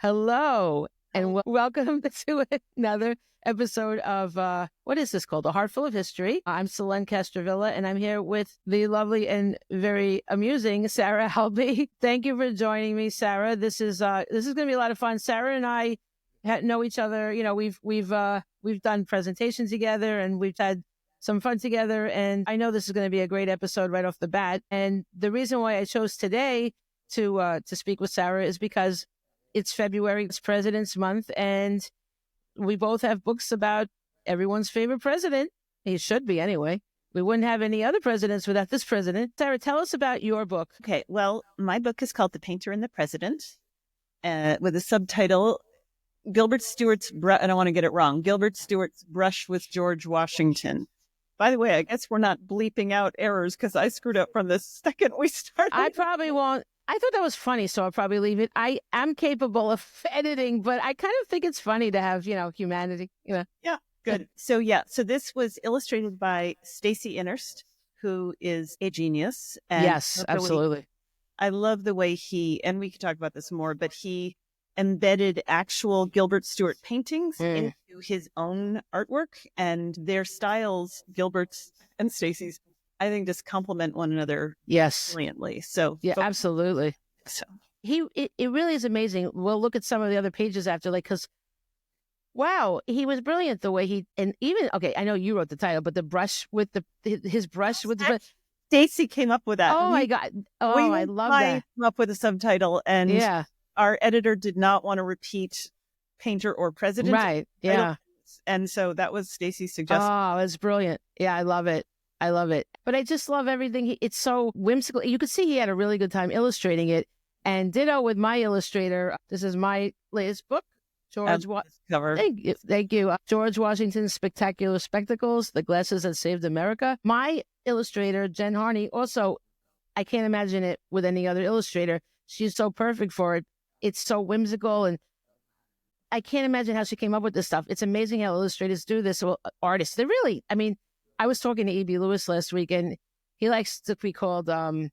Hello, and welcome to another episode of, what is this called? A Heart Full of History. I'm Selene Castrovilla, and I'm here with the lovely and very amusing Sarah Albee. Thank you for joining me, Sarah. This is going to be a lot of fun. Sarah and I know each other. You know, we've done presentations together, and we've had some fun together. And I know this is going to be a great episode right off the bat. And the reason why I chose today to speak with Sarah is because it's February, it's President's Month, and we both have books about everyone's favorite president. He should be anyway. We wouldn't have any other presidents without this president. Sarah, tell us about your book. Okay, well, my book is called The Painter and the President, with a subtitle, Gilbert Stuart's, I don't want to get it wrong, Gilbert Stuart's Brush with George Washington. By the way, I guess we're not bleeping out errors because I screwed up from the second we started. I probably won't. I thought that was funny, so I'll probably leave it. I am capable of editing, but I kind of think it's funny to have, humanity. Yeah, good. So this was illustrated by Stacy Innerst, who is a genius. And yes, absolutely. I love the way and we can talk about this more, but he embedded actual Gilbert Stuart paintings into his own artwork, and their styles, Gilbert's and Stacy's, I think just complement one another brilliantly. So yeah, absolutely. So it really is amazing. We'll look at some of the other pages after, because wow, he was brilliant the way I know you wrote the title, but the brush with his brush with the brush. Stacy came up with that. Oh my God. Oh, I love that. Came up with a subtitle, and our editor did not want to repeat painter or president. Right. Yeah. And so that was Stacy's suggestion. Oh, it's brilliant. Yeah, I love it. But I just love everything. It's so whimsical. You could see he had a really good time illustrating it. And ditto with my illustrator. This is my latest book, George. Thank you. George Washington's Spectacular Spectacles: The Glasses That Saved America. My illustrator, Jen Harney, also, I can't imagine it with any other illustrator. She's so perfect for it. It's so whimsical, and I can't imagine how she came up with this stuff. It's amazing how illustrators do this. Well, artists, they really, I was talking to E.B. Lewis last week, and he likes to be called, I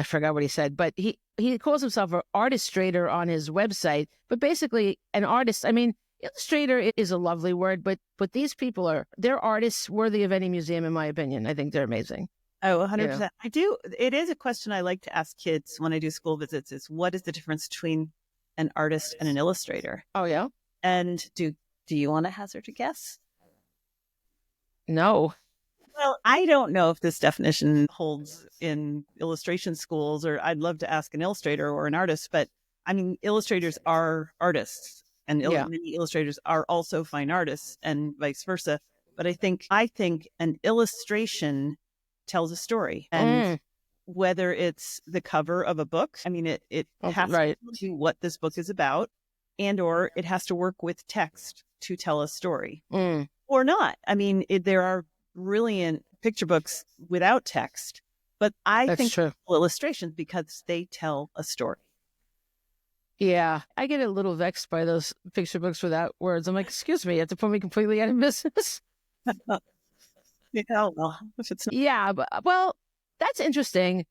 forgot what he said, but he calls himself an artistrator on his website. But basically, an artist, illustrator is a lovely word, but these people they're artists worthy of any museum, in my opinion. I think they're amazing. Oh, 100%. I do. It is a question I like to ask kids when I do school visits, is what is the difference between an artist and an illustrator? Oh, yeah? And do you want to hazard a guess? No. Well, I don't know if this definition holds in illustration schools, or I'd love to ask an illustrator or an artist, but illustrators are artists, and many illustrators are also fine artists, and vice versa. But I think an illustration tells a story, and whether it's the cover of a book, it has to do what this book is about, and or it has to work with text to tell a story. Or not. There are brilliant picture books without text, but I think illustrations because they tell a story. Yeah, I get a little vexed by those picture books without words. I'm like, excuse me, you have to put me completely out of business. Yeah, well, that's interesting.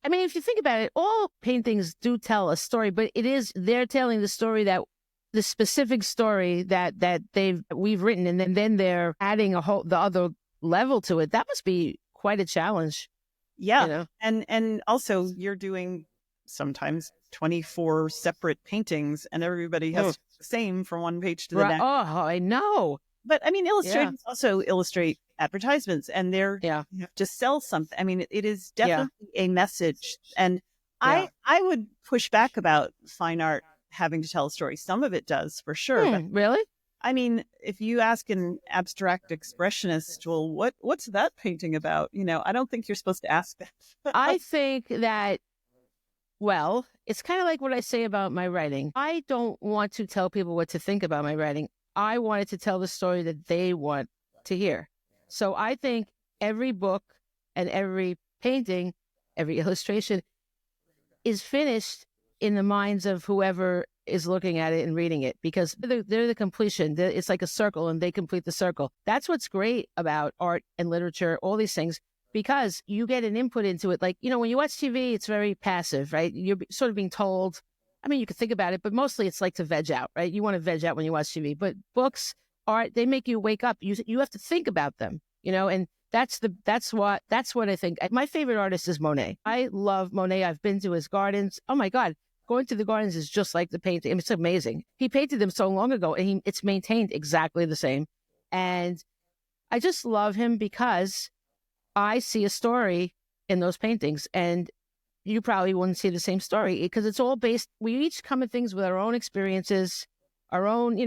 If you think about it, all paintings do tell a story, but they're telling the story the specific story that we've written, and then they're adding the other level to it. That must be quite a challenge. Yeah. And also you're doing sometimes 24 separate paintings, and everybody has the same from one page to the next. Oh, I know. But illustrators also illustrate advertisements, and they're to sell something. It is definitely a message. And I would push back about fine art having to tell a story. Some of it does, for sure. But, really? If you ask an abstract expressionist, well, what's that painting about? I don't think you're supposed to ask that. I think that, well, it's kind of like what I say about my writing. I don't want to tell people what to think about my writing. I wanted to tell the story that they want to hear. So I think every book and every painting, every illustration is finished in the minds of whoever is looking at it and reading it, because they're the completion. It's like a circle, and they complete the circle. That's what's great about art and literature, all these things, because you get an input into it. Like, when you watch TV, it's very passive, right? You're sort of being told I mean, you could think about it, but mostly it's like to veg out, right? You want to veg out when you watch TV, but books are, they make you wake up. You have to think about them, and that's what I think. My favorite artist is Monet. I love Monet. I've been to his gardens. Oh my God. Going to the gardens is just like the painting. It's amazing. He painted them so long ago, and it's maintained exactly the same. And I just love him because I see a story in those paintings, and you probably wouldn't see the same story because it's all based. We each come at things with our own experiences, our own,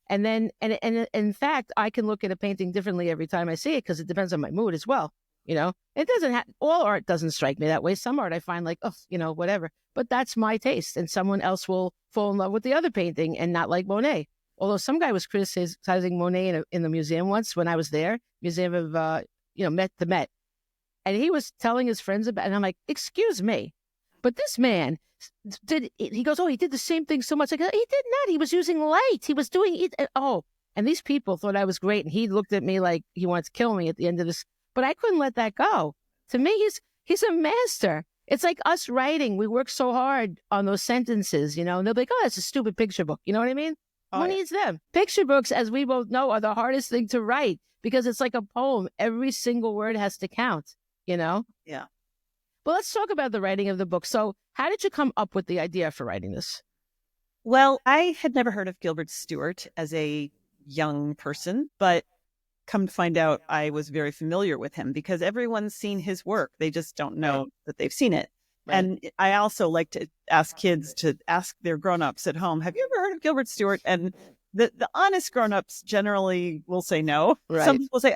and then and in fact, I can look at a painting differently every time I see it because it depends on my mood as well. It doesn't all art doesn't strike me that way. Some art I find like, oh, whatever. But that's my taste, and someone else will fall in love with the other painting and not like Monet. Although some guy was criticizing Monet in the museum once when I was there, Museum of the Met, and he was telling his friends about, and I'm like, excuse me, but this man he goes, oh, he did the same thing so much. Like, he did not. He was using light. He was doing it. Oh, and these people thought I was great, and he looked at me like he wanted to kill me at the end of this. But I couldn't let that go. To me, he's a master. It's like us writing. We work so hard on those sentences, and they'll be like, oh, that's a stupid picture book. You know what I mean? Who needs them? Picture books, as we both know, are the hardest thing to write because it's like a poem. Every single word has to count, Yeah. Well, let's talk about the writing of the book. So how did you come up with the idea for writing this? Well, I had never heard of Gilbert Stuart as a young person, but come to find out, I was very familiar with him because everyone's seen his work. They just don't know that they've seen it. Right. And I also like to ask kids to ask their grown-ups at home, have you ever heard of Gilbert Stuart? And the honest grown-ups generally will say no. Right. Some people say,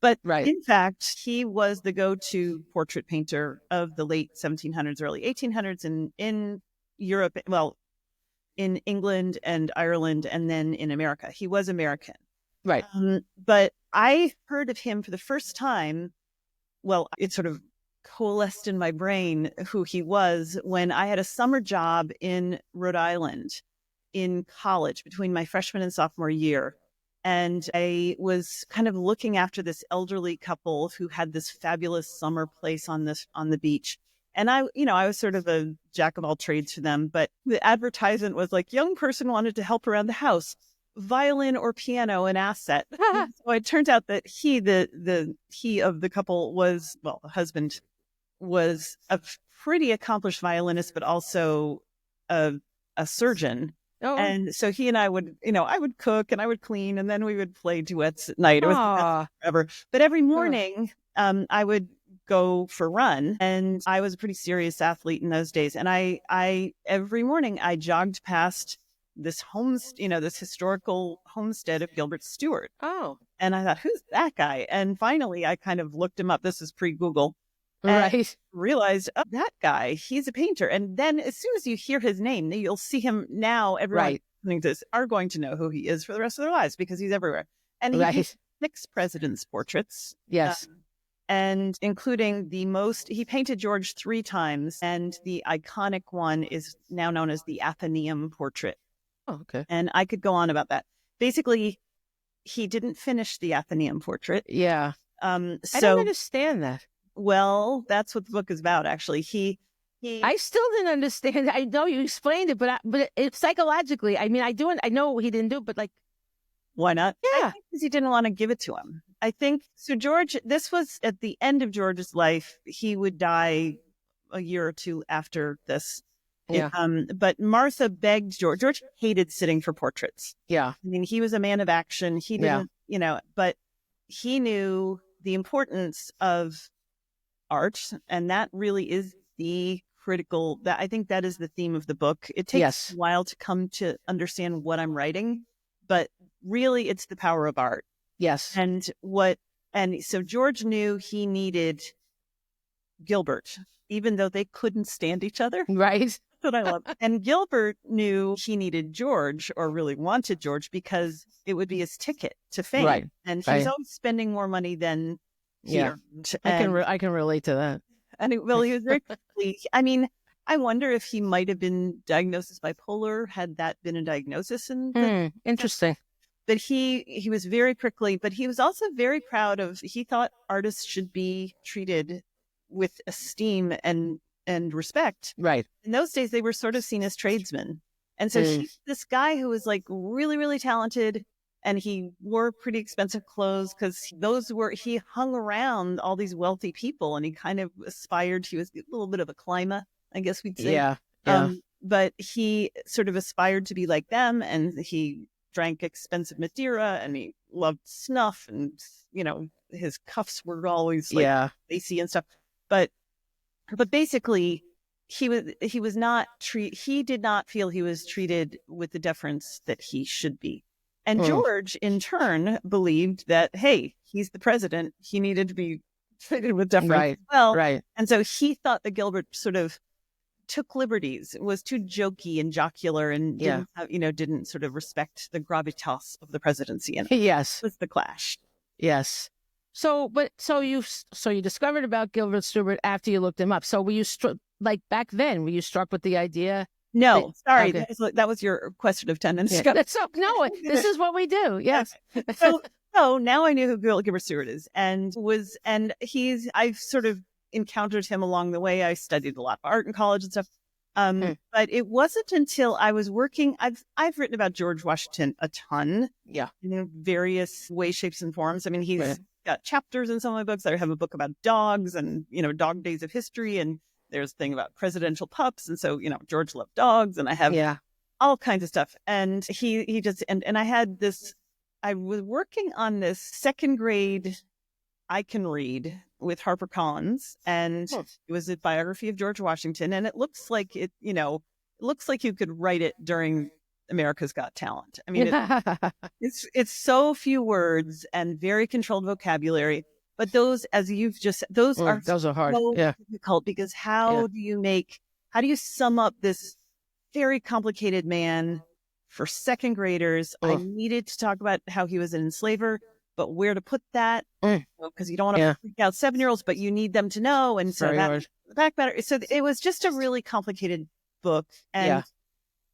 but in fact, he was the go-to portrait painter of the late 1700s, early 1800s in Europe, well, in England and Ireland, and then in America. He was American. Right. But I heard of him for the first time. Well, it sort of coalesced in my brain who he was when I had a summer job in Rhode Island in college between my freshman and sophomore year. And I was kind of looking after this elderly couple who had this fabulous summer place on the beach. And I was sort of a jack of all trades for them. But the advertisement was like, young person wanted to help around the house. Violin or piano an asset. So it turns out that he of the couple was, well, the husband was a pretty accomplished violinist, but also a surgeon. Oh. And so he and I would, I would cook and I would clean and then we would play duets at night. It was forever. But every morning I would go for a run, and I was a pretty serious athlete in those days. And I every morning I jogged past this this historical homestead of Gilbert Stuart. Oh. And I thought, who's that guy? And finally, I kind of looked him up. This is pre-Google. Right. Realized, oh, that guy, he's a painter. And then as soon as you hear his name, you'll see him now. Everyone listening to this are going to know who he is for the rest of their lives because he's everywhere. And he did 6 presidents' portraits. Yes. And including he painted George 3 times. And the iconic one is now known as the Athenaeum portrait. Oh, okay. And I could go on about that. Basically, he didn't finish the Athenaeum portrait. Yeah. I don't understand that. Well, that's what the book is about, actually. I still didn't understand. I know you explained it, but it's psychologically. I mean, I know he didn't do it, but like, why not? Yeah, because he didn't want to give it to him. I think so. George, this was at the end of George's life. He would die a year or 2 after this. Yeah. But Martha begged George. George hated sitting for portraits. Yeah. I mean, he was a man of action. He didn't, but he knew the importance of art. And that really is the critical, that I think that is the theme of the book. It takes a while to come to understand what I'm writing, but really it's the power of art. Yes. And so George knew he needed Gilbert, even though they couldn't stand each other. Right. What I love. And Gilbert knew he needed George, or really wanted George, because it would be his ticket to fame. Right. And he was always spending more money than he earned. I can relate to that. And he was very quickly. I mean, I wonder if he might have been diagnosed as bipolar, had that been a diagnosis. Interesting. But he was very prickly, but he was also very proud of, he thought artists should be treated with esteem and and respect. Right. In those days, they were sort of seen as tradesmen. And so he's this guy who was like really, really talented, and he wore pretty expensive clothes because he hung around all these wealthy people, and he kind of aspired. He was a little bit of a climber, I guess we'd say. Yeah. Yeah. But he sort of aspired to be like them, and he drank expensive Madeira, and he loved snuff, and, you know, his cuffs were always like lacy and stuff. But basically, he did not feel he was treated with the deference that he should be. And George, in turn, believed that, hey, he's the president. He needed to be treated with deference as well. Right. And so he thought that Gilbert sort of took liberties, was too jokey and jocular, and didn't sort of respect the gravitas of the presidency. And yes, was the clash. Yes. So you discovered about Gilbert Stuart after you looked him up. So were you like back then? Were you struck with the idea? No, sorry, okay. That was your question of 10 minutes ago. No, this is what we do. Yes. So now I knew who Gilbert Stuart is, I've sort of encountered him along the way. I studied a lot of art in college and stuff. But it wasn't until I was working. I've written about George Washington a ton. Yeah. In various ways, shapes, and forms. I mean, he's got chapters in some of my books. I have a book about dogs and, dog days of history. And there's a thing about presidential pups. And so, George loved dogs, and I have all kinds of stuff. And he just, and I had this, I was working on this second grade I Can Read with HarperCollins, and it was a biography of George Washington, and it looks like you could write it during America's Got Talent. I mean, it's so few words and very controlled vocabulary, but those, as you've just said, those are hard, so difficult, because how do you sum up this very complicated man for second graders? I needed to talk about how he was an enslaver, but where to put that, because you don't want to freak out 7-year-olds, but you need them to know. And so the back matter. So it was just a really complicated book. And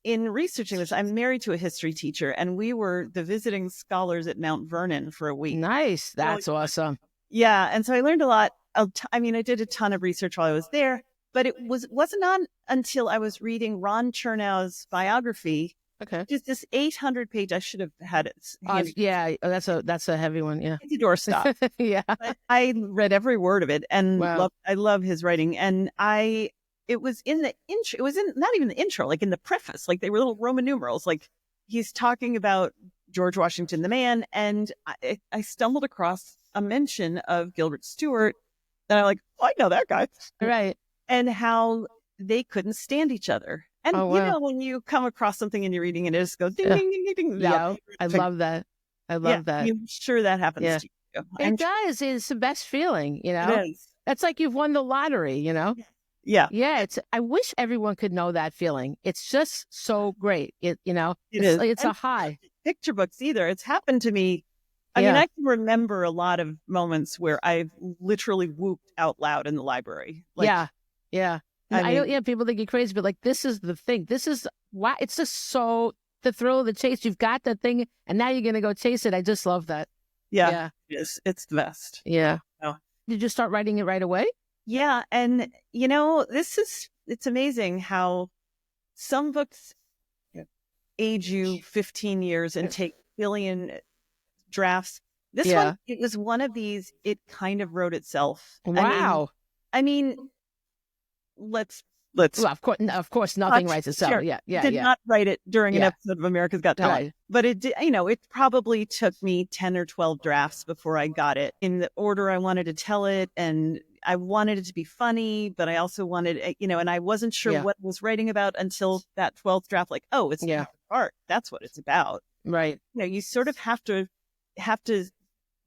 in researching this, I'm married to a history teacher, and we were the visiting scholars at Mount Vernon for a week. Nice. That's awesome. Yeah. And so I learned a lot. I did a ton of research while I was there, but it wasn't on until I was reading Ron Chernow's biography. Okay. Just this 800-page. I should have had it. That's a heavy one. Yeah. It's a doorstop. But I read every word of it, and I love his writing. And it was in the intro. It was in not even the intro, like in the preface, like they were little Roman numerals. Like he's talking about George Washington, the man, and I stumbled across a mention of Gilbert Stuart, and I'm like, I know that guy, right? And how they couldn't stand each other. And when you come across something and you're reading and it just goes ding, ding, ding, ding, ding. Yeah, I love that. I love that. I'm sure that happens to you. It does. It's the best feeling, It is. That's like you've won the lottery, Yeah. Yeah. I wish everyone could know that feeling. It's just so great. It's a high. Picture books either. It's happened to me. I mean, I can remember a lot of moments where I've literally whooped out loud in the library. Yeah. People think you're crazy, but like, this is the thing. This is why it's just so the thrill of the chase. You've got that thing, and now you're going to go chase it. I just love that. Yeah. It's the best. Yeah. Oh. Did you start writing it right away? Yeah. And, it's amazing how some books age you 15 years and take billion drafts. This one, it was one of these, it kind of wrote itself. Wow. Let's. Well, of course, nothing writes itself. Sure. Did not write it during an episode of America's Got Talent, but it did. It probably took me 10 or 12 drafts before I got it in the order I wanted to tell it, and I wanted it to be funny, but I also wanted, and I wasn't sure what I was writing about until that 12th draft. Like, it's art. That's what it's about, right? You sort of have to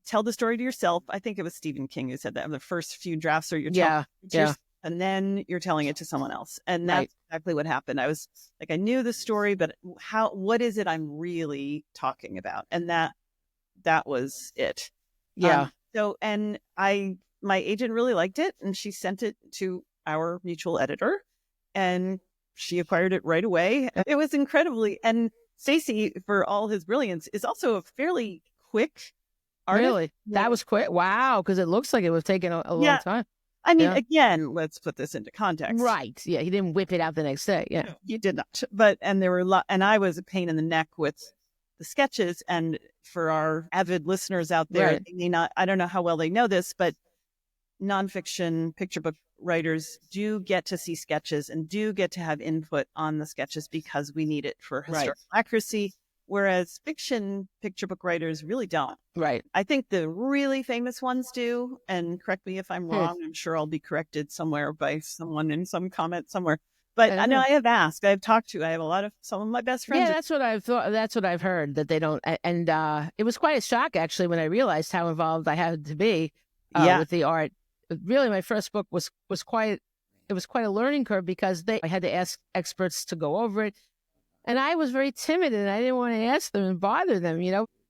tell the story to yourself. I think it was Stephen King who said that. The first few drafts are your and then you're telling it to someone else. And that's exactly what happened. I was like, I knew the story, but what is it I'm really talking about? And that was it. Yeah. My agent really liked it, and she sent it to our mutual editor, and she acquired it right away. It was incredibly, and Stacy, for all his brilliance, is also a fairly quick artist. Really? That was quick. Wow. Because it looks like it was taking a long time. I mean, Yeah. again, let's put this into context. Right. Yeah. He didn't whip it out the next day. Yeah. No, he did not. But, and there were and I was a pain in the neck with the sketches. And for our avid listeners out there, Right. they may not, I don't know how well they know this, but nonfiction picture book writers do get to see sketches and do get to have input on the sketches because we need it for historical accuracy. Whereas fiction picture book writers really don't. Right. I think the really famous ones do. And correct me if I'm wrong. I'm sure I'll be corrected somewhere by someone in some comment somewhere. But I know I have asked. I have talked to. I have a lot of some of my best friends. Yeah, that's what I've thought. That's what I've heard, that they don't. And it was quite a shock actually when I realized how involved I had to be with the art. Really, my first book was quite. It was quite a learning curve because I had to ask experts to go over it. And I was very timid and I didn't want to ask them and bother them.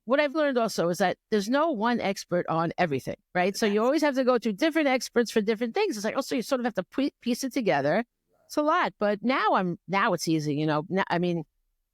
What I've learned also is that there's no one expert on everything, right? So you always have to go to different experts for different things. It's like, also you sort of have to piece it together. It's a lot, but now it's easy, Now, I mean,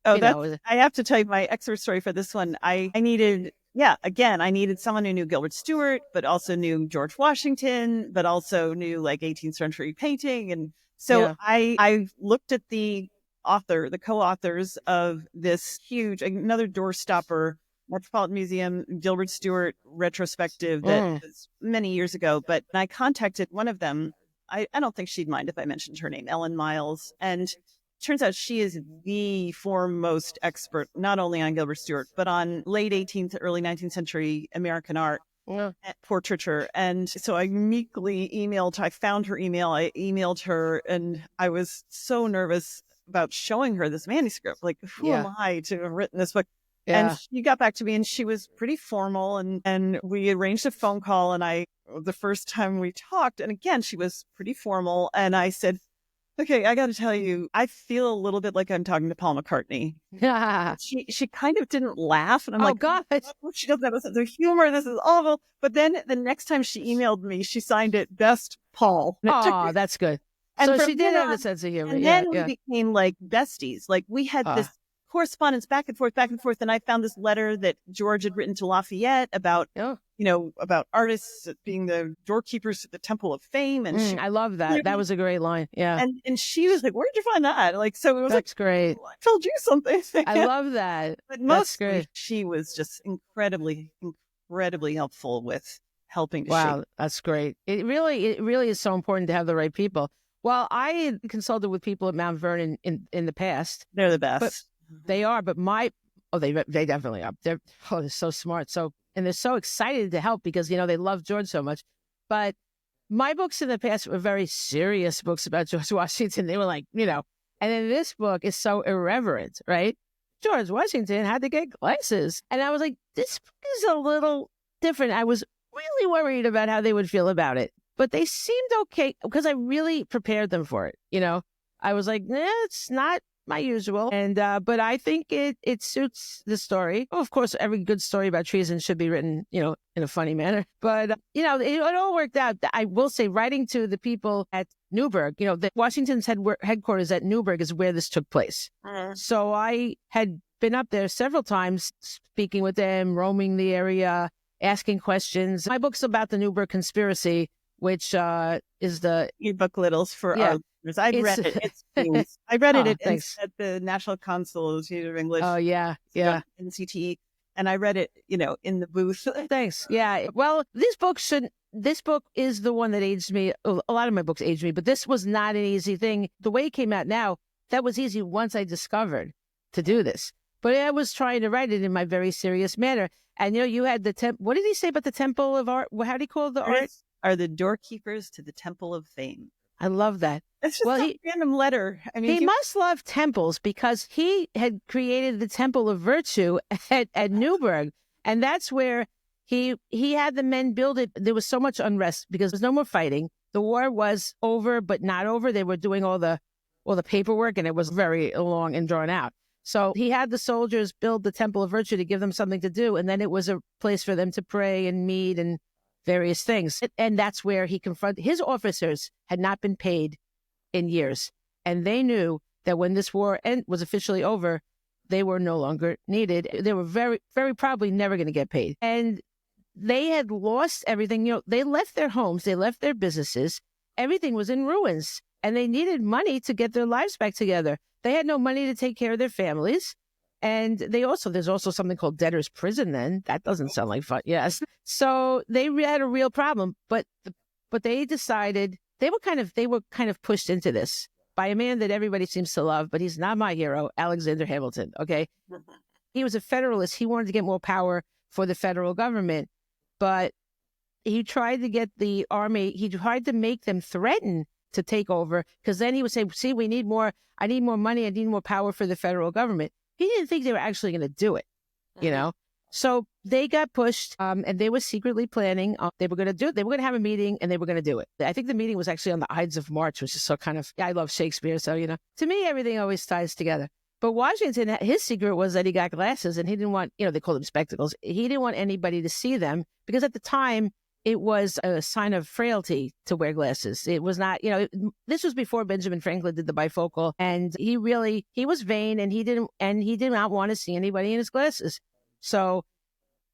I have to tell you my expert story for this one. I needed someone who knew Gilbert Stuart, but also knew George Washington, but also knew like 18th century painting. And so I looked at the co-authors of this huge, another doorstopper, Metropolitan Museum, Gilbert Stuart retrospective that was many years ago. But I contacted one of them. I don't think she'd mind if I mentioned her name, Ellen Miles. And turns out she is the foremost expert, not only on Gilbert Stuart, but on late 18th, early 19th century American art. Portraiture. And so I meekly I found her email, I emailed her, and I was so nervous about showing her this manuscript. Like, who am I to have written this book? Yeah. And she got back to me and she was pretty formal and we arranged a phone call the first time we talked, and again, she was pretty formal, and I said, okay, I got to tell you, I feel a little bit like I'm talking to Paul McCartney. Yeah. She kind of didn't laugh. And I'm like, God. Oh, she doesn't have a sense of humor. This is awful. But then the next time she emailed me, she signed it Best Paul. Oh, that's good. And so she did have a sense of humor. And then we became like besties. Like we had this correspondence back and forth. And I found this letter that George had written to Lafayette about, about artists being the doorkeepers at the Temple of Fame. And I love that. That was a great line. Yeah. And she was like, where'd you find that? Like, so it was that's great. I told you something. I love that. But mostly she was just incredibly helpful with helping to shape. That's great. It really is so important to have the right people. Well, I had consulted with people at Mount Vernon in the past. They're the best. But they are, but they definitely are. They're so smart. And they're so excited to help because, they love George so much. But my books in the past were very serious books about George Washington. They were like, and then this book is so irreverent, right? George Washington had to get glasses. And I was like, this book is a little different. I was really worried about how they would feel about it. But they seemed okay because I really prepared them for it. I was like, it's not my usual. And but I think it suits the story. Well, of course, every good story about treason should be written, in a funny manner. But, it all worked out. I will say, writing to the people at Newburgh, Washington's headquarters at Newburgh is where this took place. So I had been up there several times, speaking with them, roaming the area, asking questions. My book's about the Newburgh conspiracy, which is the e-book littles for our listeners. I read it. I read it at the National Council of English. Oh yeah, NCT, and I read it, in the booth. Thanks. Yeah. Well, this book is the one that aged me. A lot of my books aged me, but this was not an easy thing. The way it came out now, that was easy once I discovered to do this. But I was trying to write it in my very serious manner. And you had the what did he say about the Temple of Art? How do you call the art? Are the doorkeepers to the Temple of Fame. I love that. It's just a random letter. I mean, he must love temples because he had created the Temple of Virtue at Newburgh. And that's where he had the men build it. There was so much unrest because there was no more fighting. The war was over, but not over. They were doing all the paperwork, and it was very long and drawn out. So he had the soldiers build the Temple of Virtue to give them something to do. And then it was a place for them to pray and meet and various things. And that's where he confronted his officers had not been paid in years. And they knew that when this war was officially over, they were no longer needed. They were very, very probably never going to get paid. And they had lost everything. They left their homes, they left their businesses, everything was in ruins and they needed money to get their lives back together. They had no money to take care of their families. And there's also something called debtor's prison then. That doesn't sound like fun. Yes. So they had a real problem, but they decided they were kind of pushed into this by a man that everybody seems to love, but he's not my hero, Alexander Hamilton. Okay. He was a Federalist. He wanted to get more power for the federal government, but he tried to get the army. He tried to make them threaten to take over because then he would say, see, I need more money. I need more power for the federal government. He didn't think they were actually going to do it, you know? So they got pushed and they were secretly planning. They were going to do it. They were going to have a meeting and they were going to do it. I think the meeting was actually on the Ides of March, which is so kind of, I love Shakespeare. So, to me, everything always ties together. But Washington, his secret was that he got glasses and he didn't want, they call them spectacles. He didn't want anybody to see them because at the time, it was a sign of frailty to wear glasses. It was not, this was before Benjamin Franklin did the bifocal, and he was vain, and he did not want to see anybody in his glasses. So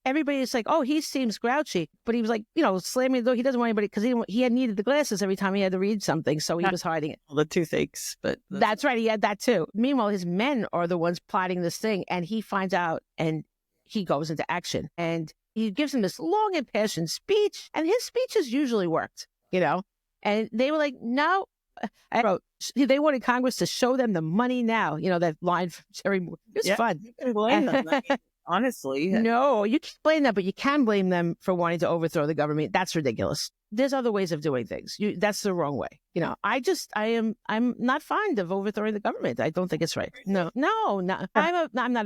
everybody is like, oh, he seems grouchy, but he was like, slamming the door. He doesn't want anybody because he had needed the glasses every time he had to read something, so he was hiding it. Well, the toothaches, but that's right. He had that too. Meanwhile, his men are the ones plotting this thing, and he finds out, and he goes into action, and he gives them this long, impassioned speech, and his speeches usually worked, And they were like, no. I wrote, they wanted Congress to show them the money now. That line from Jerry Moore. It was fun. You can blame them. Honestly. No, you can't blame them, but you can blame them for wanting to overthrow the government. That's ridiculous. There's other ways of doing things. That's the wrong way. I'm not fond of overthrowing the government. I don't think it's right. No. I'm not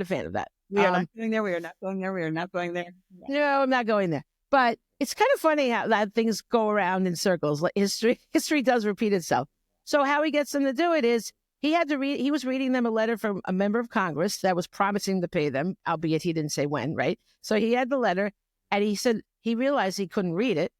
a fan of that. We are not going there. We are not going there. We are not going there. No, I'm not going there. But it's kind of funny how that things go around in circles. Like history does repeat itself. So how he gets them to do it is he was reading them a letter from a member of Congress that was promising to pay them, albeit he didn't say when, right? So he had the letter and he said he realized he couldn't read it.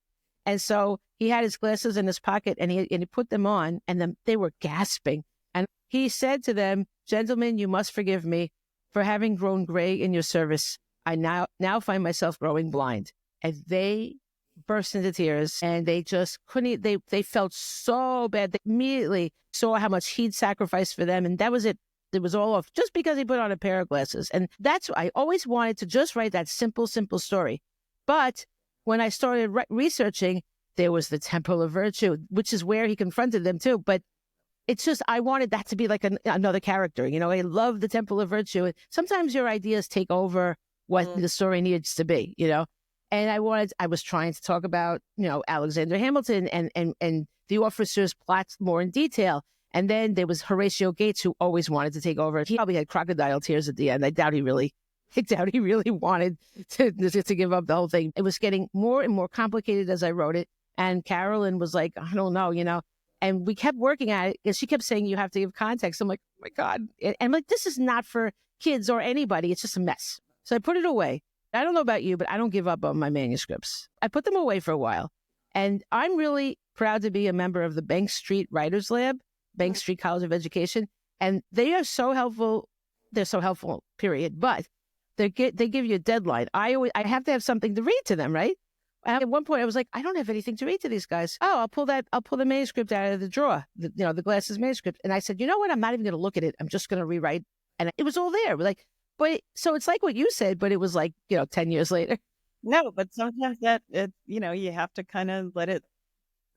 And so he had his glasses in his pocket and he put them on and then they were gasping. And he said to them, gentlemen, you must forgive me for having grown gray in your service. I now find myself growing blind. And they burst into tears and they just couldn't, they felt so bad. They immediately saw how much he'd sacrificed for them. And that was it. It was all off just because he put on a pair of glasses. And that's why I always wanted to just write that simple story. But when I started researching, there was the Temple of Virtue, which is where he confronted them too. But it's just, I wanted that to be like another character. I love the Temple of Virtue. Sometimes your ideas take over what the story needs to be, And I was trying to talk about, Alexander Hamilton and the officers' plots more in detail. And then there was Horatio Gates, who always wanted to take over. He probably had crocodile tears at the end. I doubt he really wanted to give up the whole thing. It was getting more and more complicated as I wrote it. And Carolyn was like, I don't know, And we kept working at it because she kept saying, you have to give context. I'm like, oh my God. And I'm like, this is not for kids or anybody. It's just a mess. So I put it away. I don't know about you, but I don't give up on my manuscripts. I put them away for a while. And I'm really proud to be a member of the Bank Street Writers Lab, Bank Street College of Education. And they are so helpful. They're so helpful, period. But they give you a deadline. I have to have something to read to them, right? At one point, I was like, I don't have anything to read to these guys. Oh, I'll pull the manuscript out of the drawer, the glasses manuscript. And I said, you know what? I'm not even going to look at it. I'm just going to rewrite. And it was all there. So it's like what you said, but it was like, 10 years later. No, but sometimes you have to kind of let it.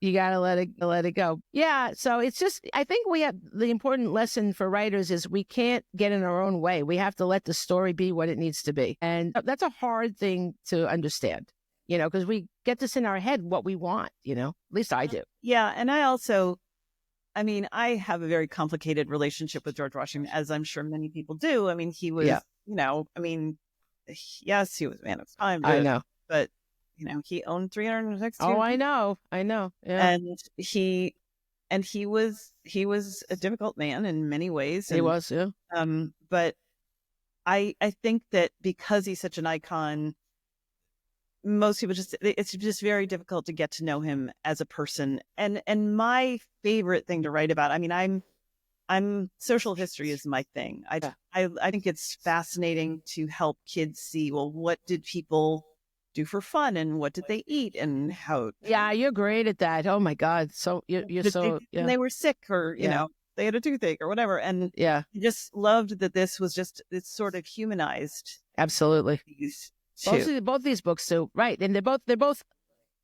You got to let it go. Yeah. So it's just, I think the important lesson for writers is we can't get in our own way. We have to let the story be what it needs to be. And that's a hard thing to understand. Because we get this in our head, what we want, at least I do. Yeah. And I have a very complicated relationship with George Washington, as I'm sure many people do. He was, yes, he was a man of time. I know. But, he owned 306. Oh, I know. Yeah. And he was a difficult man in many ways. He was, yeah. But I think that because he's such an icon, most people it's just very difficult to get to know him as a person. And my favorite thing to write about, I'm social history is my thing. I think it's fascinating to help kids see, well, what did people do for fun, and what did they eat, and how. Yeah, you're great at that. Oh my God. So you're so, when they were sick, or, they had a toothache or whatever. And yeah, I just loved that this was just, it's sort of humanized absolutely. these two. Both these books too. Right. And they're both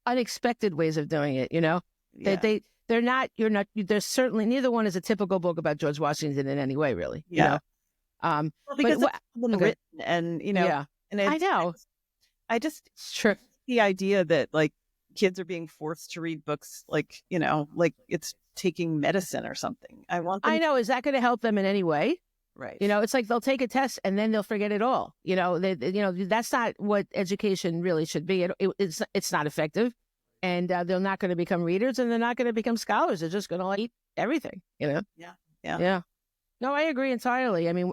unexpected ways of doing it, Yeah. There's certainly, neither one is a typical book about George Washington in any way, really. Yeah. Well, because but, it's written, and, yeah, and I know. It's true. The idea that, like, kids are being forced to read books, like, like it's taking medicine or something. I know. Is that going to help them in any way? Right. It's like they'll take a test and then they'll forget it all. That's not what education really should be. It's not effective, and they're not going to become readers, and they're not going to become scholars. They're just going to eat everything. Yeah. No, I agree entirely. I mean,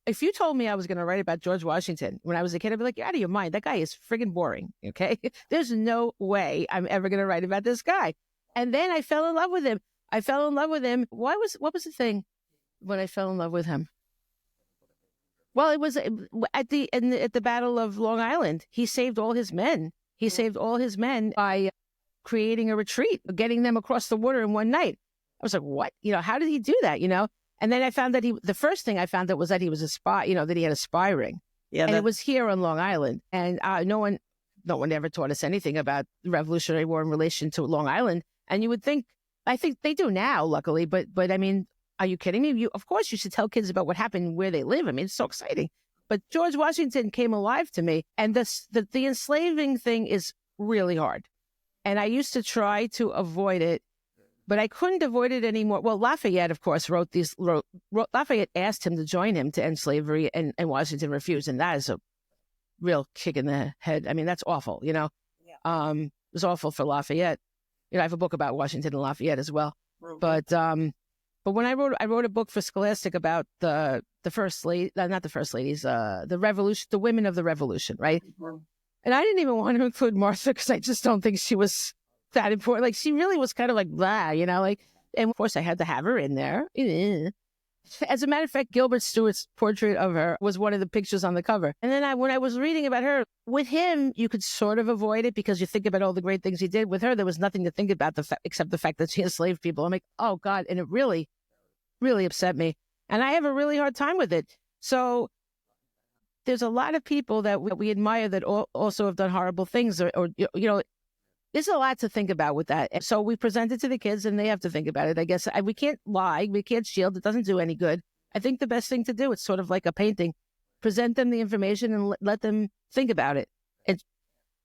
if you told me I was going to write about George Washington when I was a kid, I'd be like, you're out of your mind. That guy is friggin' boring. Okay, there's no way I'm ever going to write about this guy. And then I fell in love with him. What was the thing when I fell in love with him? Well, it was at the Battle of Long Island. He saved all his men. He saved all his men by creating a retreat, getting them across the water in one night. I was like, what? How did he do that? And then I found that the first thing I found out was that he was a spy, that he had a spy ring. Yeah. And it was here on Long Island. And no one ever taught us anything about the Revolutionary War in relation to Long Island. And you would think, I think they do now, luckily, but I mean, are you kidding me? Of course you should tell kids about what happened where they live. I mean, it's so exciting. But George Washington came alive to me. And the enslaving thing is really hard. And I used to try to avoid it, but I couldn't avoid it anymore. Well, Lafayette, of course, Lafayette asked him to join him to end slavery, and Washington refused. And that is a real kick in the head. I mean, that's awful, Yeah. It was awful for Lafayette. I have a book about Washington and Lafayette as well. But when I wrote a book for Scholastic about the first lady, not the first ladies, the revolution, the women of the revolution, right? Mm-hmm. And I didn't even want to include Martha because I just don't think she was that important. Like, she really was kind of like blah, and of course I had to have her in there. As a matter of fact, Gilbert Stuart's portrait of her was one of the pictures on the cover. And then when I was reading about her, with him, you could sort of avoid it because you think about all the great things he did. With her, there was nothing to think about except the fact that she enslaved people. I'm like, oh God. And it really, really upset me. And I have a really hard time with it. So there's a lot of people that we admire that also have done horrible things, or there's a lot to think about with that. So we present it to the kids and they have to think about it. I guess we can't lie. We can't shield. It doesn't do any good. I think the best thing to do, it's sort of like a painting, present them the information and let them think about it. And,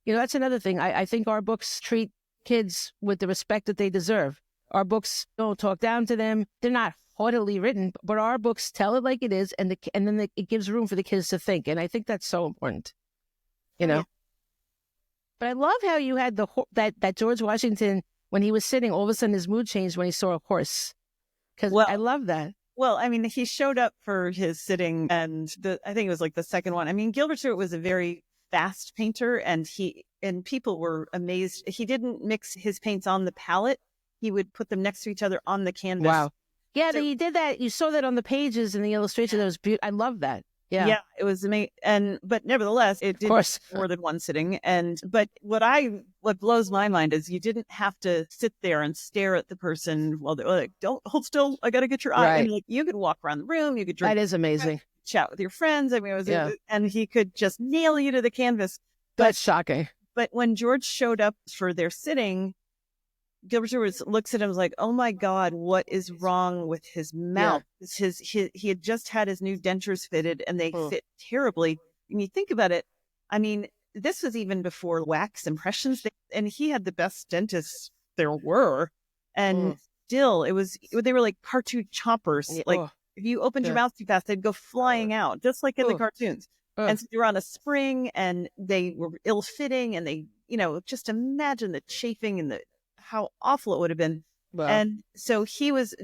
that's another thing. I think our books treat kids with the respect that they deserve. Our books don't talk down to them. They're not haughtily written, but our books tell it like it is. And then it gives room for the kids to think. And I think that's so important, Yeah. But I love how you had that George Washington, when he was sitting, all of a sudden his mood changed when he saw a horse. Because I love that. Well, I mean, he showed up for his sitting, and I think it was like the second one. I mean, Gilbert Stuart was a very fast painter, and people were amazed. He didn't mix his paints on the palette. He would put them next to each other on the canvas. Wow. Yeah, he did that. You saw that on the pages in the illustration. That was beautiful. I love that. Yeah, it was amazing. But nevertheless, it did more than one sitting. But what blows my mind is you didn't have to sit there and stare at the person while they're like, "Don't hold still. I got to get your eye." Right. And you could walk around the room. You could drink. That is amazing. Chat with your friends. I mean, and he could just nail you to the canvas. That's shocking. But when George showed up for their sitting, Gilbert Stuart looks at him like, oh my God, what is wrong with his mouth? Yeah. He had just had his new dentures fitted and they fit terribly. And you think about it, I mean, this was even before wax impressions, and he had the best dentists there were. And still, they were like cartoon choppers. Like if you opened your mouth too fast, they'd go flying out, just like in the cartoons. And so they were on a spring and they were ill-fitting, and they, just imagine the chafing and how awful it would have been. Wow. And so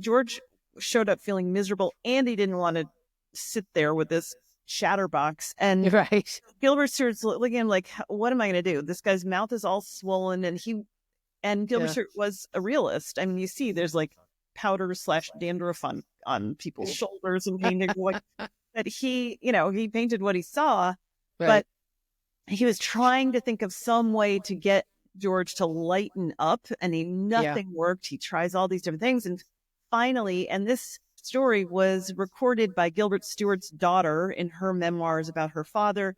George showed up feeling miserable, and he didn't want to sit there with this chatterbox. And Gilbert Stuart's looking at him like, what am I going to do? This guy's mouth is all swollen, and Gilbert Stuart was a realist. I mean, you see there's like powder / dandruff on people's shoulders and painting. But he painted what he saw, but he was trying to think of some way to get George to lighten up, and nothing worked. He tries all these different things. And finally, and this story was recorded by Gilbert Stuart's daughter in her memoirs about her father.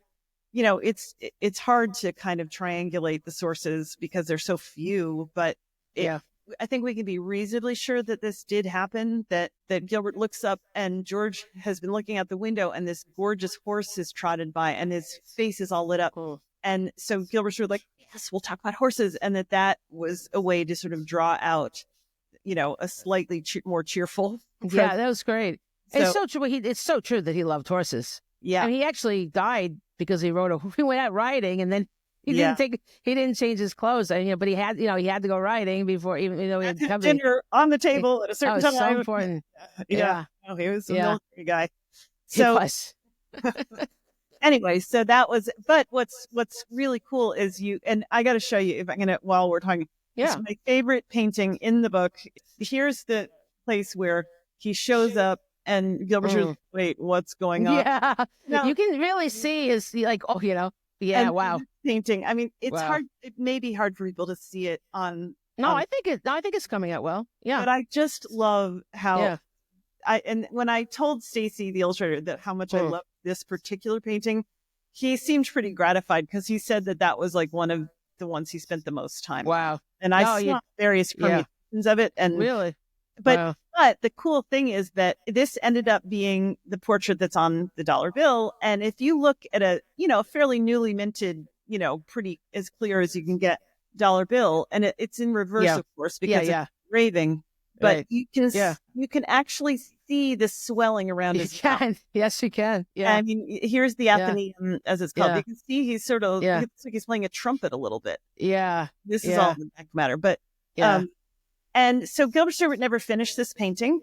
It's hard to kind of triangulate the sources because there's so few, but I think we can be reasonably sure that this did happen, that Gilbert looks up and George has been looking out the window and this gorgeous horse is trotted by and his face is all lit up. Oh. And so Gilbert's sort of like, yes, we'll talk about horses. And that was a way to sort of draw out, a slightly more cheerful. Yeah, that was great. It's so true. It's so true that he loved horses. Yeah. And he actually died because he went out riding and then he didn't change his clothes. But he had to go riding before, even he had dinner on the table at a certain time. So important. Yeah. Oh, he was a military guy. So he was. Anyway, so that was, but what's really cool is and I got to show you while we're talking. Yeah. It's my favorite painting in the book. Here's the place where he shows up and Gilbert says, wait, what's going on? Yeah. No. You can really see his, wow. Painting. I mean, it's hard. It may be hard for people to see it on. No, I think it's coming out well. Yeah. But I just love how and when I told Stacy, the illustrator, that how much I love this particular painting, he seemed pretty gratified because he said that was like one of the ones he spent the most time. Wow. And I saw various permutations of it. And really? But the cool thing is that this ended up being the portrait that's on the dollar bill. And if you look at a fairly newly minted, pretty as clear as you can get dollar bill, and it's in reverse, of course, because it's engraving. But you can actually see the swelling around his mouth. Yes, you can. Yeah. I mean, here's the Athenaeum, as it's called. You can see he's sort of, it looks like he's playing a trumpet a little bit. Yeah. This is all the back matter. But, and so Gilbert Stuart never finished this painting.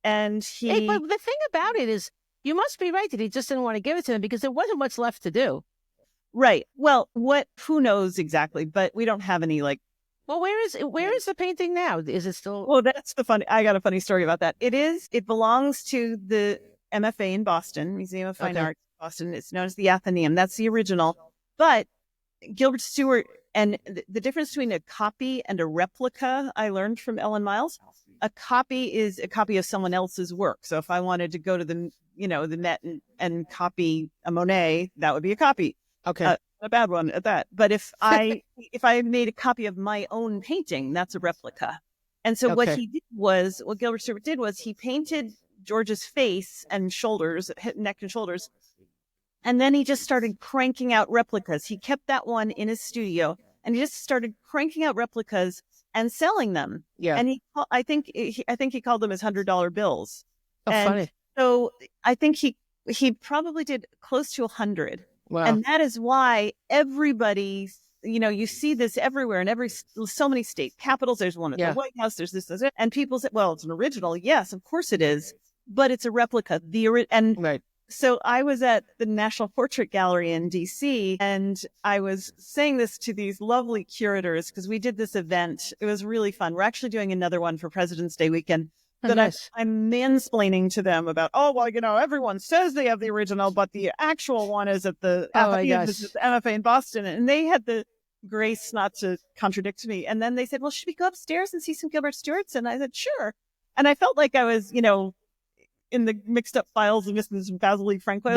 And but the thing about it is, you must be right that he just didn't want to give it to him because there wasn't much left to do. Right. Well, who knows exactly, but we don't have any well, where is the painting now? Is it still? Well, I got a funny story about that. It belongs to the MFA in Boston, Museum of Fine Arts in Boston. It's known as the Athenaeum. That's the original. But Gilbert Stuart, and the difference between a copy and a replica, I learned from Ellen Miles. A copy is a copy of someone else's work. So if I wanted to go to the Met and copy a Monet, that would be a copy. Okay. A bad one at that. But if I made a copy of my own painting, that's a replica. And so what Gilbert Stuart did was he painted George's face and shoulders, neck and shoulders, and then he just started cranking out replicas. He kept that one in his studio, and he just started cranking out replicas and selling them. Yeah. And I think he called them his $100 bills. Oh, funny. So I think he probably did close to 100. Wow. And that is why everybody, you see this everywhere in so many state capitals. There's one at the White House. There's this, and people say, well, it's an original. Yes, of course it is, but it's a replica. So I was at the National Portrait Gallery in DC, and I was saying this to these lovely curators because we did this event. It was really fun. We're actually doing another one for President's Day weekend. But I'm mansplaining to them about, everyone says they have the original, but the actual one is at the MFA in Boston. And they had the grace not to contradict me. And then they said, well, should we go upstairs and see some Gilbert Stuarts? And I said, sure. And I felt like I was, in the mixed up files of Mrs. Vasily Franco,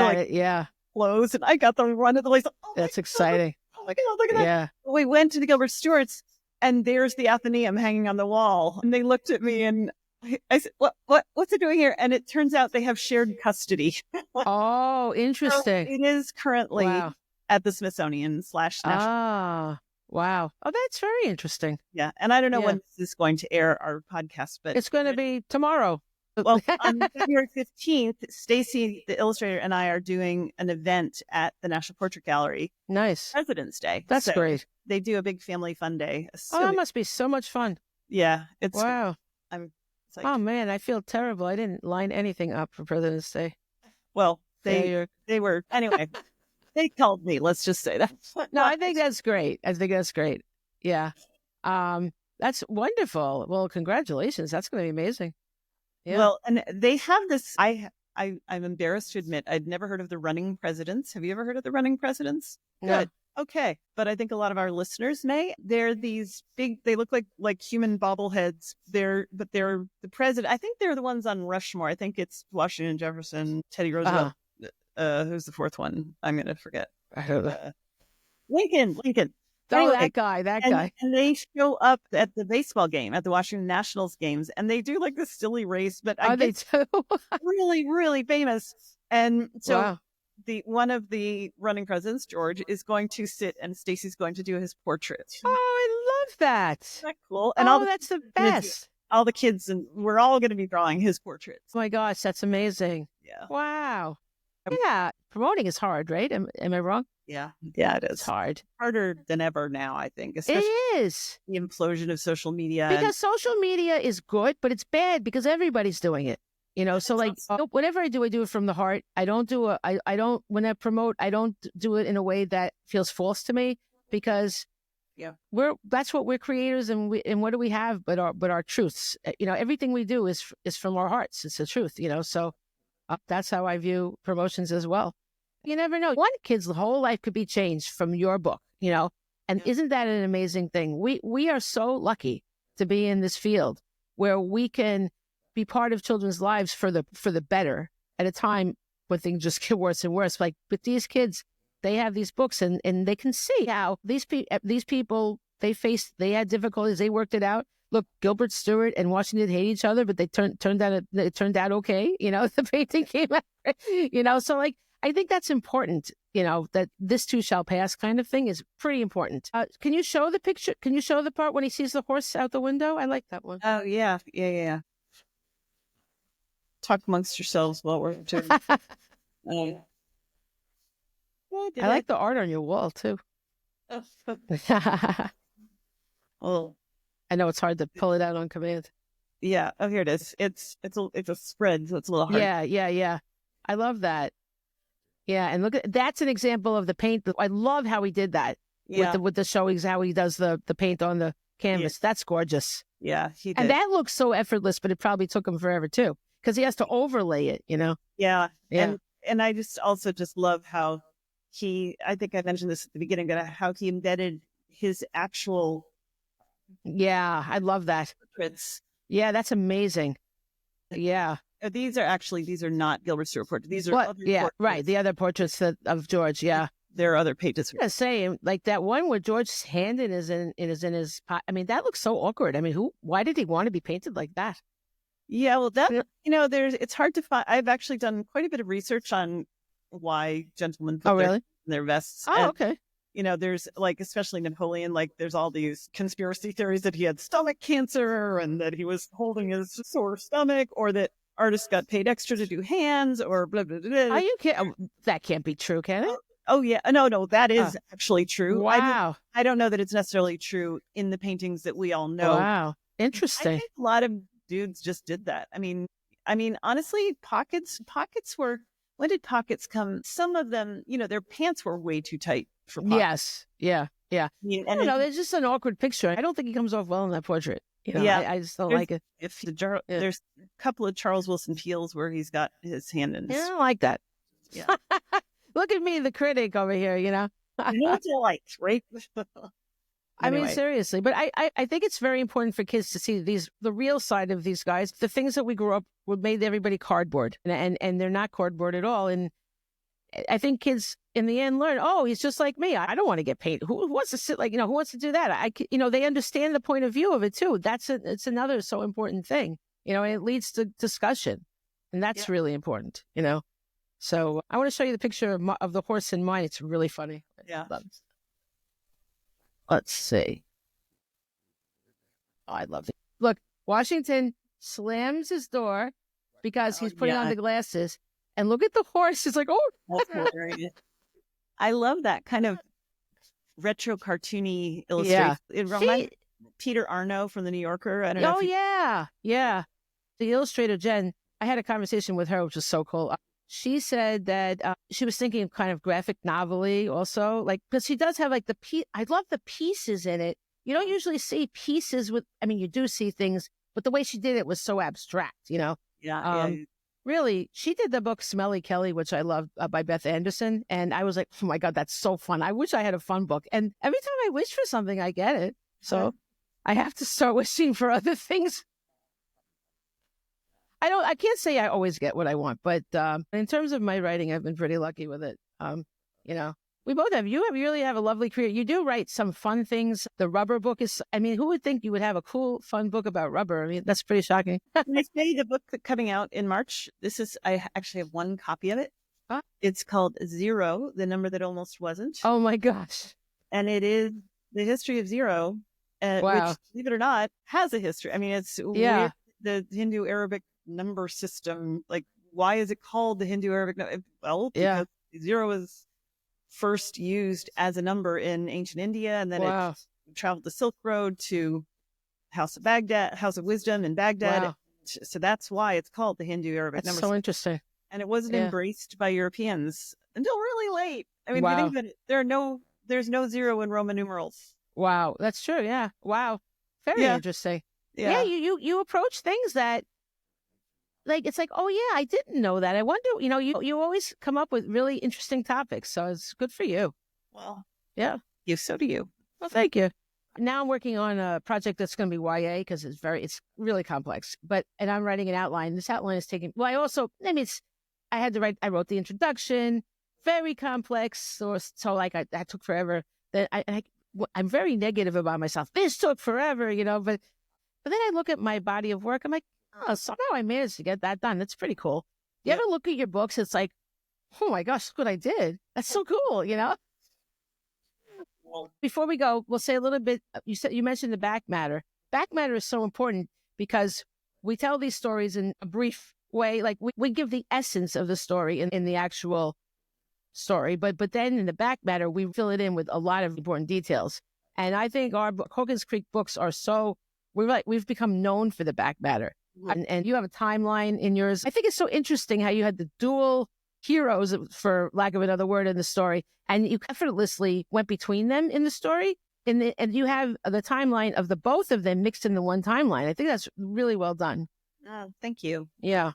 clothes. And I got the run of the place. Oh, that's exciting. Oh my God, look at that. Yeah. We went to the Gilbert Stuarts, and there's the Athenaeum hanging on the wall. And they looked at me and I said, what's it doing here? And it turns out they have shared custody. Oh, interesting. So it is currently at the Smithsonian / National. Ah, wow. Oh, that's very interesting. Yeah. And I don't know when this is going to air, our podcast, but it's going to be tomorrow. Well, on February 15th, Stacy, the illustrator, and I are doing an event at the National Portrait Gallery. Nice. President's Day. That's great. They do a big family fun day. So that must be so much fun. Yeah. Wow. Oh man, I feel terrible. I didn't line anything up for President's Day. Well, they were anyway. They called me. Let's just say that. No, I think that's great. Yeah, that's wonderful. Well, congratulations. That's going to be amazing. Yeah. Well, and they have this. I'm embarrassed to admit I'd never heard of the Running Presidents. Have you ever heard of the Running Presidents? No. Good. Okay, but I think a lot of our listeners may. They're these big. They look like human bobbleheads. They're the president. I think they're the ones on Rushmore. I think it's Washington, Jefferson, Teddy Roosevelt. Who's the fourth one? I'm gonna forget. I don't know. Lincoln. Oh, Anyway, that guy. And they show up at the baseball game, at the Washington Nationals games, and they do like the silly race. But I they too? really, really famous. And so. Wow. One of the running presidents, George, is going to sit, and Stacy's going to do his portrait. Oh, I love that. Isn't that cool? And that's the best. All the kids, and we're all going to be drawing his portraits. Oh my gosh, that's amazing. Yeah. Wow. Yeah. Promoting is hard, right? Am I wrong? Yeah. Yeah, it is. It's hard. Harder than ever now, I think. Especially it is. The implosion of social media. Because social media is good, but it's bad because everybody's doing it. So like whatever I do it from the heart. I don't do when I promote, I don't do it in a way that feels false to me, because that's what we're creators, and what do we have but our truths. Everything we do is from our hearts. It's the truth, so that's how I view promotions as well. You never know. One kid's whole life could be changed from your book, and isn't that an amazing thing? We are so lucky to be in this field where we can be part of children's lives for the better at a time when things just get worse and worse. Like, but these kids, they have these books and they can see how these people, they had difficulties. They worked it out. Look, Gilbert, Stuart, and Washington hate each other, but it turned out okay. The painting came out, so like, I think that's important, that this too shall pass kind of thing is pretty important. Can you show the picture? Can you show the part when he sees the horse out the window? I like that one. Oh, yeah. Talk amongst yourselves while we're doing I like the art on your wall too. Well, I know it's hard to pull it out on command. Yeah. Oh, here it is. It's a spread, so it's a little hard. Yeah. I love that. Yeah, and look that's an example of the paint. I love how he did that with the showings, how he does the paint on the canvas. Yeah. That's gorgeous. Yeah, he did. And that looks so effortless, but it probably took him forever too, because he has to overlay it, Yeah. And I just love how I think I mentioned this at the beginning, but how he embedded his actual. Yeah, I love that. Portraits. Yeah, that's amazing. Yeah. These are not Gilbert Stuart portraits. These are other portraits. Right. The other portraits of George. Yeah. There are other pages. I'm gonna say, like that one where George's hand is in his pot. I mean, that looks so awkward. I mean, why did he want to be painted like that? Yeah, well, that it's hard to find. I've actually done quite a bit of research on why gentlemen put their vests. Oh, okay. There's like, especially Napoleon, like there's all these conspiracy theories that he had stomach cancer and that he was holding his sore stomach, or that artists got paid extra to do hands, or blah, blah, blah, blah. Are you kidding? That can't be true, can it? Oh, yeah. No, that is actually true. Wow. I don't know that it's necessarily true in the paintings that we all know. Wow. Interesting. I think a lot of dudes just did that. I mean, honestly, pockets were, when did pockets come? Some of them, their pants were way too tight for pockets. Yes. Yeah. I mean, I don't know. It's just an awkward picture. I don't think he comes off well in that portrait. I just don't like it. There's a couple of Charles Wilson Peels where he's got his hand in his... I don't like that. Yeah. Look at me, the critic over here, You know what you like, right? I mean, seriously. But I think it's very important for kids to see the real side of these guys. The things that we grew up with made everybody cardboard, and they're not cardboard at all. And I think kids in the end learn, oh, he's just like me. I don't want to get paid. Who wants to sit who wants to do that? They understand the point of view of it too. It's another so important thing, and it leads to discussion, and that's really important, So I want to show you the picture of the horse in mine. It's really funny. Yeah. Let's see. Oh, I love it. Look, Washington slams his door because he's putting on the glasses. And look at the horse. It's like, oh. I love that kind of retro cartoony illustration. Yeah. It reminds Peter Arno from the New Yorker. I don't know. Yeah. The illustrator, Jen, I had a conversation with her, which was so cool. She said that she was thinking of kind of graphic novel-y also, because she does have the piece. I love the pieces in it. You don't usually see pieces you do see things, but the way she did it was so abstract, Yeah. really, she did the book Smelly Kelly, which I love, by Beth Anderson. And I was like, oh my God, that's so fun. I wish I had a fun book. And every time I wish for something, I get it. So I have to start wishing for other things. I can't say I always get what I want, but in terms of my writing, I've been pretty lucky with it. You know, we both have. You really have a lovely career. You do write some fun things. The rubber book is, I mean, who would think you would have a cool, fun book about rubber? I mean, that's pretty shocking. Can I say the book coming out in March? I actually have one copy of it. Huh? It's called Zero, the number that almost wasn't. Oh my gosh. And it is the history of zero, Wow. which, believe it or not, has a history. I mean, it's Yeah. weird, the Hindu Arabic number system. Like, why is it called the Hindu Arabic number? Well, because zero was first used as a number in ancient India, and then it traveled the Silk Road to House of Wisdom in Baghdad. Wow. So that's why it's called the Hindu Arabic number. That's so interesting. And it wasn't embraced by Europeans until really late. I mean, if you think about it, there's no zero in Roman numerals. Wow, that's true. Yeah. Wow. Very interesting. Yeah. You approach things that, like, it's like, oh yeah, I didn't know that. I wonder, you always come up with really interesting topics. So it's good for you. Well, yeah. So do you. Well, thank you. Now I'm working on a project that's going to be YA because it's really complex, and I'm writing an outline. This outline is taking, I wrote the introduction, very complex. So like I took forever. Then I'm very negative about myself. This took forever, but then I look at my body of work. I'm like, oh, somehow I managed to get that done. That's pretty cool. You ever look at your books? It's like, oh my gosh, look what I did. That's so cool, Well, before we go, we'll say a little bit. You mentioned the back matter. Back matter is so important because we tell these stories in a brief way. Like we give the essence of the story in the actual story, but then in the back matter, we fill it in with a lot of important details. And I think our Hogan's Creek books are we've become known for the back matter. And you have a timeline in yours. I think it's so interesting how you had the dual heroes, for lack of another word, in the story, and you effortlessly went between them in the story. And you have the timeline of the both of them mixed in the one timeline. I think that's really well done. Thank you. Yeah.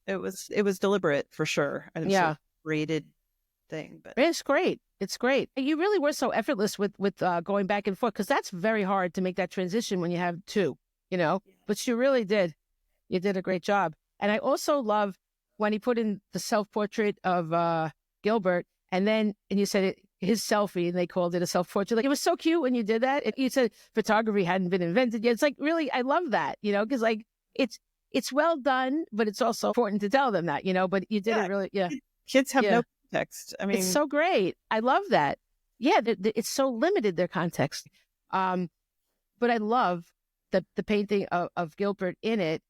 It was deliberate for sure. And it's a graded thing, but it's great. It's great. You really were so effortless with going back and forth, because that's very hard to make that transition when you have two, but you really did. You did a great job. And I also love when he put in the self-portrait of Gilbert, and you said his selfie, and they called it a self-portrait. Like, it was so cute when you did that. And you said photography hadn't been invented yet. It's like, really, I love that, because like it's well done, but it's also important to tell them that, but you did it really. Yeah. Kids have no context. I mean, it's so great. I love that. Yeah. It's so limited, their context. But I love the painting of Gilbert in it.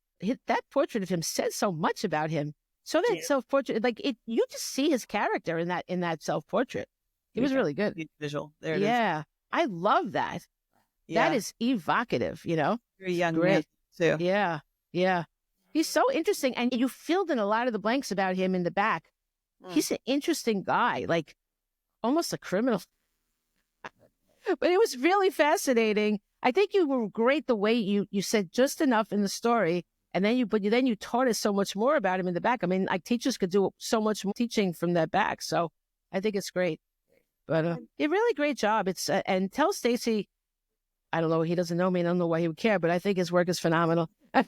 That portrait of him says so much about him. So that self-portrait, like you just see his character in that self-portrait. It was really good. Visual. There it is. Yeah. I love that. Yeah. That is evocative, Very young. Great. Man, too. Yeah. Yeah. He's so interesting. And you filled in a lot of the blanks about him in the back. He's an interesting guy, like almost a criminal. But it was really fascinating. I think you were great the way you said just enough in the story. And then you taught us so much more about him in the back. I mean, like, teachers could do so much more teaching from that back. So I think it's great. But a really great job. It's and tell Stacy, I don't know, he doesn't know me. I don't know why he would care, but I think his work is phenomenal. I'll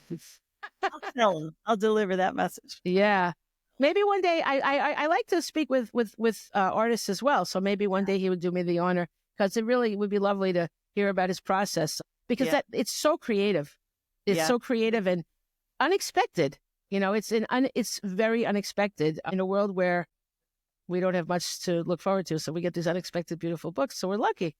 tell him. I'll deliver that message. Yeah. Maybe one day I like to speak with artists as well. So maybe one day he would do me the honor, because it really would be lovely to hear about his process, because it's so creative. It's so creative and unexpected. It's very unexpected in a world where we don't have much to look forward to. So we get these unexpected, beautiful books. So we're lucky.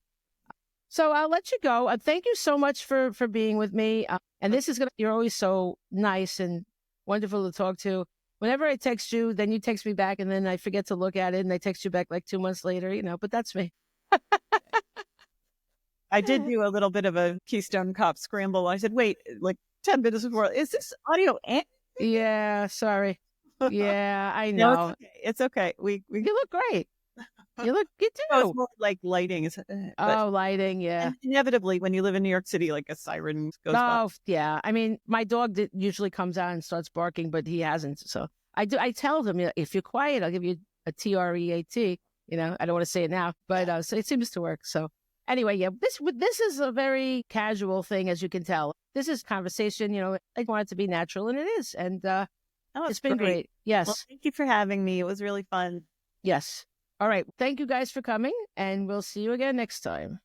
So I'll let you go. Thank you so much for being with me. And you're always so nice and wonderful to talk to. Whenever I text you, then you text me back, and then I forget to look at it, and I text you back like 2 months later, but that's me. I did do a little bit of a Keystone Cop scramble. I said, wait, like 10 minutes before, is this audio? Yeah, sorry. Yeah, I know. No, it's okay. We You look great. You do. It's more like lighting. Lighting, yeah. Inevitably, when you live in New York City, like a siren goes by. Oh, yeah. I mean, my dog usually comes out and starts barking, but he hasn't. So I tell them, if you're quiet, I'll give you a TREAT. I don't want to say it now, but so it seems to work. So anyway, yeah, this is a very casual thing, as you can tell. This is conversation. I want it to be natural, and it is. And it's been great. Yes. Well, thank you for having me. It was really fun. Yes. All right. Thank you guys for coming, and we'll see you again next time.